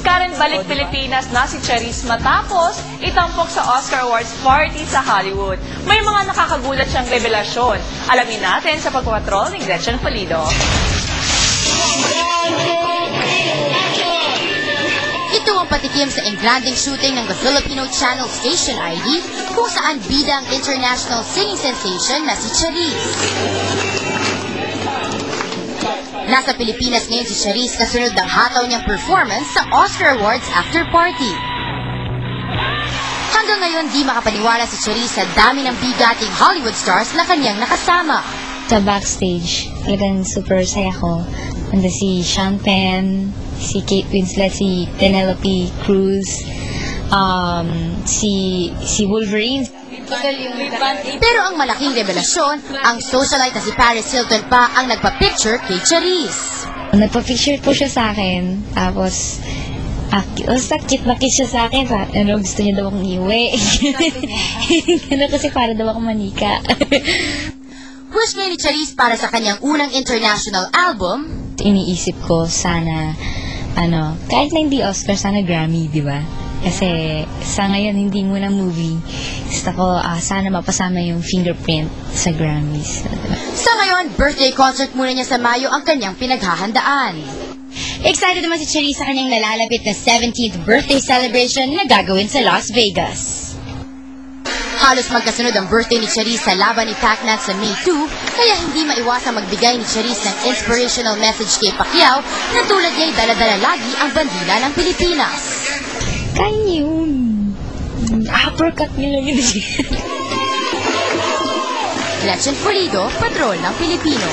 Karen balik Pilipinas na si Charisse matapos itampok sa Oscar Awards party sa Hollywood. May mga nakakagulat siyang revelasyon. Alamin natin sa pagpapatrol ni Gretchen Pulido. Ito ang patikim sa engranding shooting ng The Filipino Channel Station ID kung saan bida ang international singing sensation na si Charisse. Nasa Pilipinas ngayon si Charisse kasunod ng hataw niyang performance sa Oscar Awards after party. Hanggang ngayon di makapaniwala si Charisse sa dami ng bigating Hollywood stars na kanyang nakasama. Sa backstage, talagang super saya ko. Nanda si Sean Penn, si Kate Winslet, si Penelope Cruz, si Wolverine. Pero ang malaking revelasyon, ang socialite na si Paris Hilton pa ang nagpa-picture kay Charisse. Nagpa-picture po siya sa akin, tapos cute na kiss siya sa akin. Gusto niya daw akong iuwi. Kasi para daw akong manika. Wish ngayon ni Charisse para sa kanyang unang international album. Iniisip ko sana, kahit na hindi Oscar, sana Grammy, di ba? Kasi sa ngayon, hindi muna movie. Gusto ko, sana mapasama yung fingerprint sa Grammys. Diba? Sa ngayon, birthday concert muna niya sa Mayo ang kanyang pinaghahandaan. Excited naman si Charisse sa kanyang nalalapit na 17th birthday celebration na gagawin sa Las Vegas. Halos magkasunod ang birthday ni Charisse sa laban ni Pacman sa May 2, kaya hindi maiwasang magbigay ni Charisse ng inspirational message kay Pacquiao na tulad niya'y dala-dala lagi ang bandila ng Pilipinas. Kaya yun. Uppercut niyo lang yun. Gretchen Pulido, Patrol ng Pilipino.